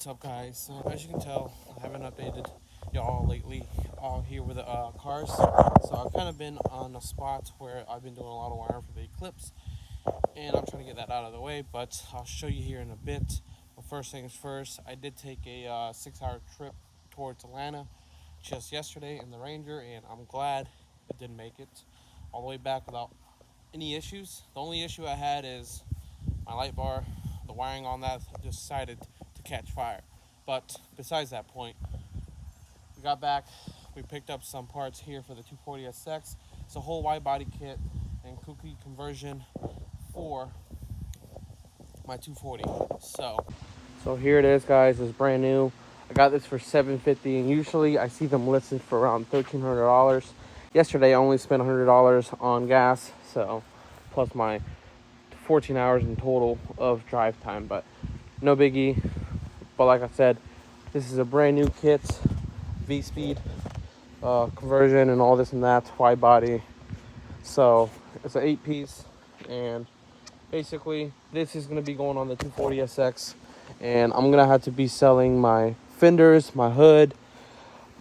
What's up, guys? So as you can tell, I haven't updated y'all lately here with the cars. So I've kind of been on a spot where I've been doing a lot of wiring for the Eclipse, and I'm trying to get that out of the way, but I'll show you here in a bit. But first things first, I did take a 6-hour trip towards Atlanta just yesterday in the Ranger, and I'm glad it didn't make it all the way back without any issues. The only issue I had is my light bar. The wiring on that decided to catch fire. But besides that point, we got back. We picked up some parts here for the 240 SX. It's a whole wide body kit and Kouki conversion for my 240. So here it is, guys. It's brand new. I got this for $750, and usually I see them listed for around $1,300. Yesterday I only spent $100 on gas, so plus my 14 hours in total of drive time, but no biggie. But like I said, this is a brand new kit, V-speed conversion and all this and that, wide body. So it's an 8-piece, and basically this is going to be going on the 240 SX, and I'm gonna have to be selling my fenders, my hood,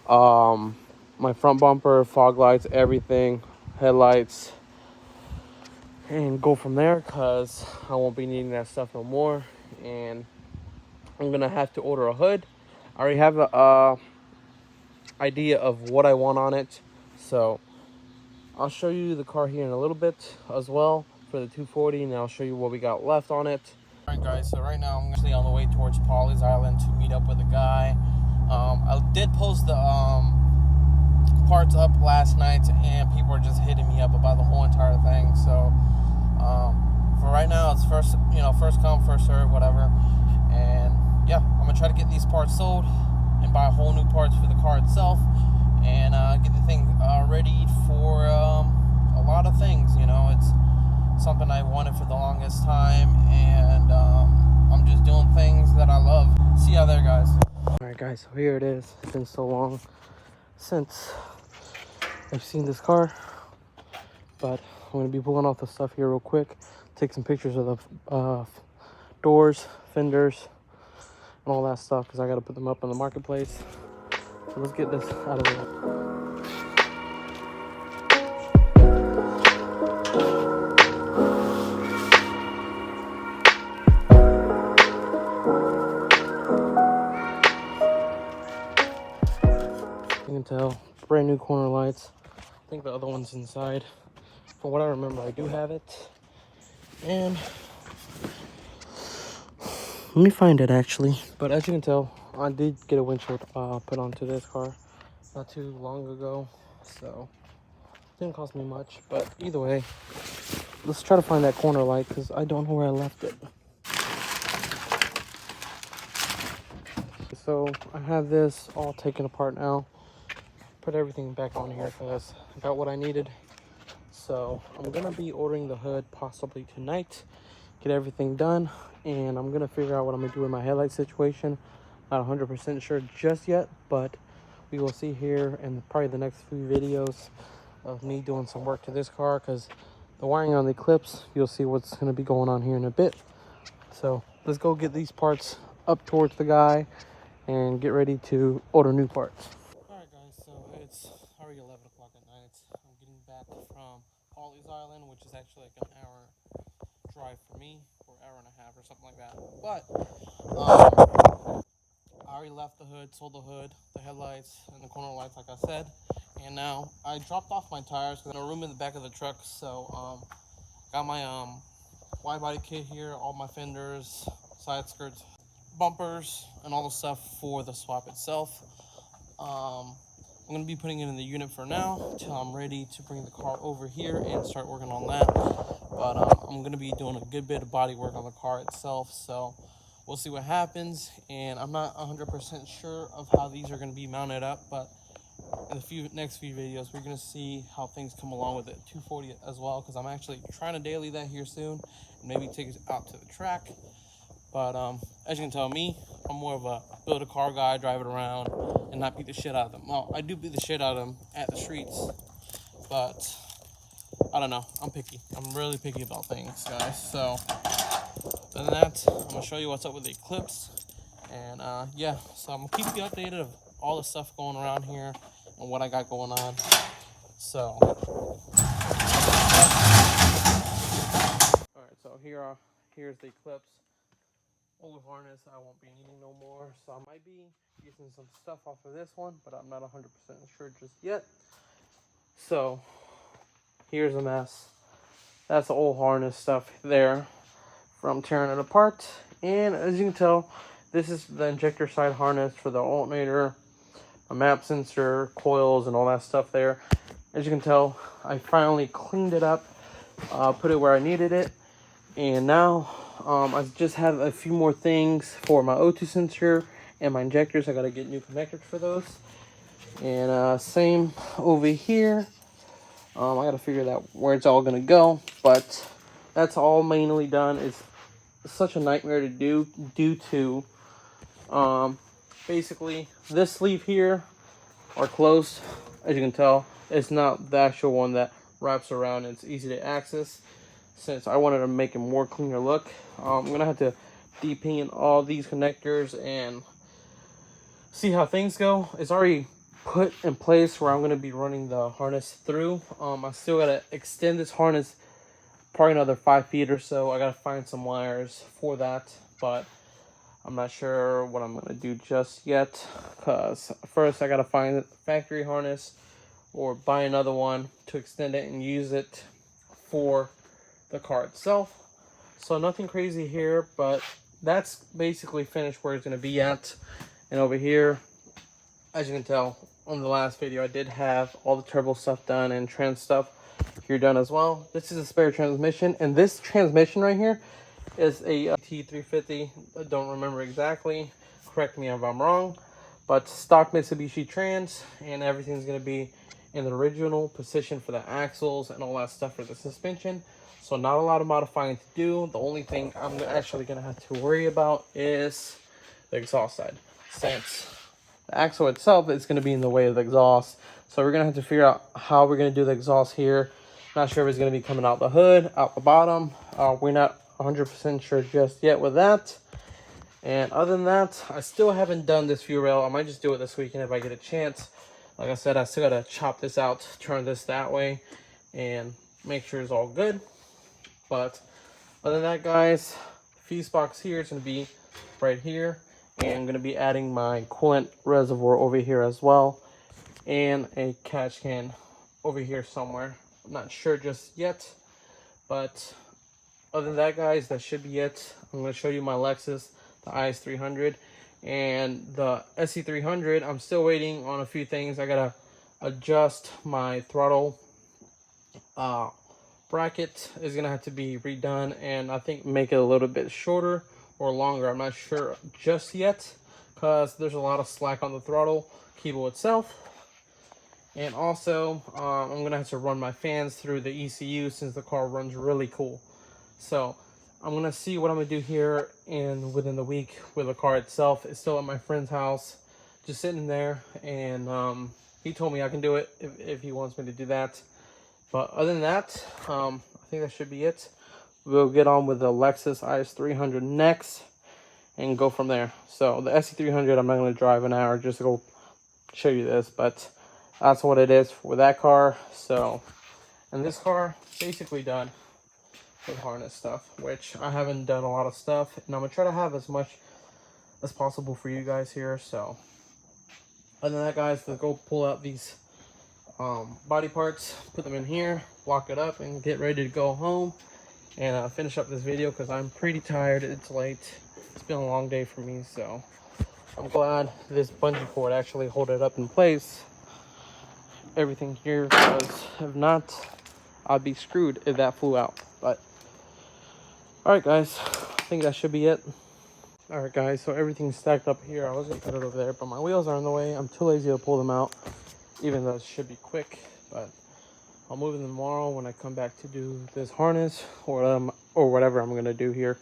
my front bumper, fog lights, everything, headlights, and go from there, because I won't be needing that stuff no more. And I'm gonna have to order a hood. I already have a idea of what I want on it, so I'll show you the car here in a little bit as well for the 240, and I'll show you what we got left on it. Alright guys, so right now I'm actually on the way towards Pawleys Island to meet up with a guy. I did post the parts up last night, and people are just hitting me up about the whole entire thing. So for right now, it's first come, first serve, whatever. And yeah, I'm gonna try to get these parts sold and buy whole new parts for the car itself, and get the thing ready for a lot of things. You know, it's something I wanted for the longest time, and I'm just doing things that I love. See you out there, guys. Alright guys, so here it is. It's been so long since I've seen this car, but I'm going to be pulling off the stuff here real quick, take some pictures of the doors, fenders, and all that stuff, because I got to put them up in the marketplace. So let's get this out of the way. You can tell, brand new corner lights. I think the other one's inside. From what I remember, I do have it. And let me find it actually. But as you can tell, I did get a windshield put onto this car not too long ago, so it didn't cost me much. But either way, let's try to find that corner light, because I don't know where I left it. So I have this all taken apart now. Put everything back on here because I got what I needed. So I'm gonna be ordering the hood possibly tonight, get everything done, and I'm gonna figure out what I'm gonna do with my headlight situation. Not 100% sure just yet, but we will see here in probably the next few videos of me doing some work to this car, because the wiring on the Eclipse, you'll see what's gonna be going on here in a bit. So let's go get these parts up towards the guy and get ready to order new parts. Alright guys, so it's already 11 o'clock at night. I'm getting back from Pawleys Island, which is actually like an hour drive for me, or hour and a half or something like that. But I already left the hood, sold the hood, the headlights, and the corner lights, like I said. And now I dropped off my tires because there's no room in the back of the truck. So got my wide body kit here, all my fenders, side skirts, bumpers, and all the stuff for the swap itself. I'm going to be putting it in the unit for now till I'm ready to bring the car over here and start working on that. But I'm going to be doing a good bit of body work on the car itself, so we'll see what happens. And I'm not 100% sure of how these are going to be mounted up, but in the next few videos we're going to see how things come along with it 240 as well, because I'm actually trying to daily that here soon and maybe take it out to the track. But as you can tell, I'm more of a build a car guy, drive it around, and not beat the shit out of them. Well, I do beat the shit out of them at the streets, but I don't know. I'm picky. I'm really picky about things, guys. So other than that, I'm gonna show you what's up with the Eclipse, And yeah, so I'm gonna keep you updated of all the stuff going around here and what I got going on. So all right, so here's the Eclipse old harness I won't be needing no more. So I might be using some stuff off of this one, but I'm not 100% sure just yet. So here's a mess. That's the old harness stuff there from tearing it apart. And as you can tell, this is the injector side harness for the alternator, a map sensor, coils, and all that stuff there. As you can tell, I finally cleaned it up, put it where I needed it. And now I just have a few more things for my O2 sensor and my injectors. I gotta get new connectors for those. And same over here. I gotta figure out where it's all gonna go, but that's all mainly done. It's such a nightmare to do due to basically this sleeve here are closed. As you can tell, it's not the actual one that wraps around. It's easy to access. Since I wanted to make a more cleaner look, I'm gonna have to depin all these connectors and see how things go. It's already put in place where I'm gonna be running the harness through. I still gotta extend this harness probably another 5 feet or so. I gotta find some wires for that, but I'm not sure what I'm gonna do just yet, because first I gotta find a factory harness or buy another one to extend it and use it for the car itself. So nothing crazy here, but that's basically finished where it's gonna be at. And over here, as you can tell on the last video, I did have all the turbo stuff done and trans stuff here done as well. This is a spare transmission, and this transmission right here is a T350. I don't remember exactly, correct me if I'm wrong, but stock Mitsubishi trans, and everything's gonna be in the original position for the axles and all that stuff for the suspension. So not a lot of modifying to do. The only thing I'm actually gonna have to worry about is the exhaust side, since the axle itself is gonna be in the way of the exhaust. So we're gonna have to figure out how we're gonna do the exhaust here. Not sure if it's gonna be coming out the hood, out the bottom. We're not 100% sure just yet with that. And other than that, I still haven't done this fuel rail. I might just do it this weekend if I get a chance. Like I said, I still gotta chop this out, turn this that way, and make sure it's all good. But other than that, guys, fuse box here is gonna be right here, and I'm gonna be adding my coolant reservoir over here as well, and a catch can over here somewhere. I'm not sure just yet, but other than that, guys, that should be it. I'm going to show you my Lexus, the IS300, and the Sc300. I'm still waiting on a few things. I got to adjust my throttle bracket. Is going to have to be redone, and I think make it a little bit shorter or longer. I'm not sure just yet, because there's a lot of slack on the throttle cable itself. And also, I'm going to have to run my fans through the ECU since the car runs really cool. So I'm going to see what I'm going to do here and within the week with the car itself. It's still at my friend's house, just sitting there. And he told me I can do it if he wants me to do that. But other than that, I think that should be it. We'll get on with the Lexus IS300 next and go from there. So the Sc300, I'm not going to drive an hour just to go show you this, but that's what it is for that car. So, and this car basically done with harness stuff, which I haven't done a lot of stuff, and I'm gonna try to have as much as possible for you guys here. So other than that, guys, let's go pull out these body parts, put them in here, lock it up, and get ready to go home and finish up this video, because I'm pretty tired. It's late. It's been a long day for me, so I'm glad this bungee cord actually hold it up in place, everything here, because if not, I'd be screwed if that flew out. But all right, guys, I think that should be it. All right, guys, so everything's stacked up here. I was gonna put it over there, but my wheels are in the way. I'm too lazy to pull them out, even though it should be quick. But I'll move them tomorrow when I come back to do this harness or whatever I'm gonna do here.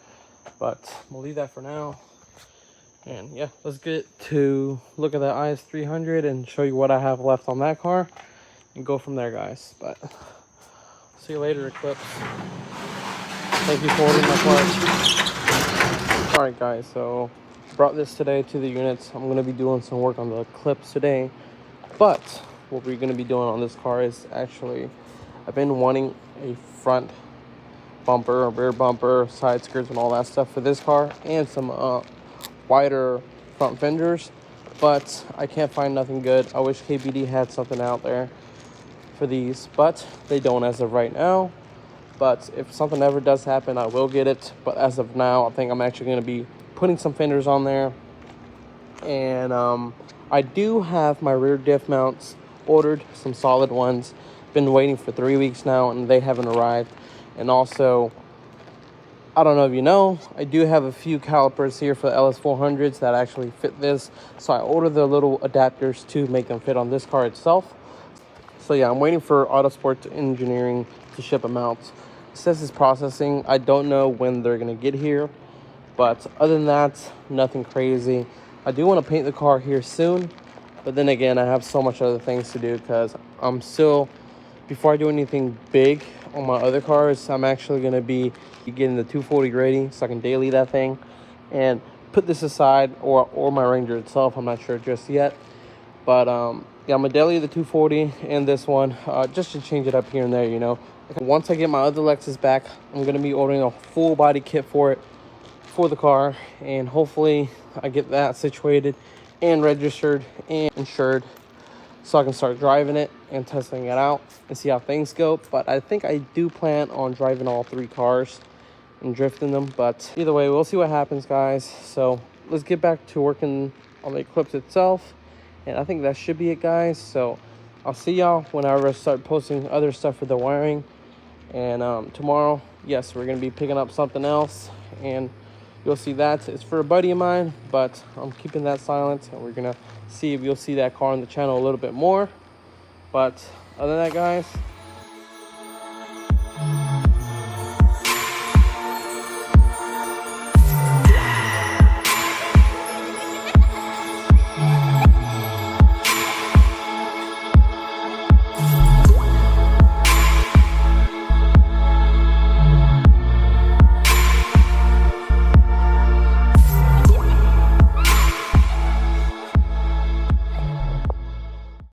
But we'll leave that for now. And yeah, let's get to look at the IS300 and show you what I have left on that car and go from there, guys. But see you later, Eclipse. Thank you for holding my parts. Alright, guys, so Brought this today to the units. I'm going to be doing some work on the Eclipse today. But what we're going to be doing on this car is actually, I've been wanting a front bumper, a rear bumper, side skirts, and all that stuff for this car, and some wider front fenders. But I can't find nothing good. I wish KBD had something out there for these, but they don't as of right now. But if something ever does happen, I will get it. But as of now, I think I'm actually going to be putting some fenders on there. And I do have my rear diff mounts ordered, some solid ones. Been waiting for 3 weeks now, and they haven't arrived. And also, I don't know if you know, I do have a few calipers here for the LS400s that actually fit this. So I ordered the little adapters to make them fit on this car itself. So yeah, I'm waiting for Autosport Engineering to ship them out. It says it's processing. I don't know when they're going to get here. But other than that, nothing crazy. I do want to paint the car here soon. But then again, I have so much other things to do because I'm still, before I do anything big on my other cars, I'm actually going to be getting the 240 ready so I can daily that thing and put this aside, or my Ranger itself. I'm not sure just yet. But yeah, I'm going to daily the 240 and this one just to change it up here and there, you know. Once I get my other Lexus back, I'm going to be ordering a full body kit for it, for the car, and hopefully I get that situated and registered and insured so I can start driving it and testing it out and see how things go. But I think I do plan on driving all 3 cars and drifting them. But either way, we'll see what happens, guys. So let's get back to working on the Eclipse itself. And I think that should be it, guys. So I'll see y'all whenever I start posting other stuff for the wiring. And tomorrow, yes, we're going to be picking up something else. And you'll see that. It's for a buddy of mine, but I'm keeping that silent. And we're going to see if you'll see that car on the channel a little bit more. But other than that, guys,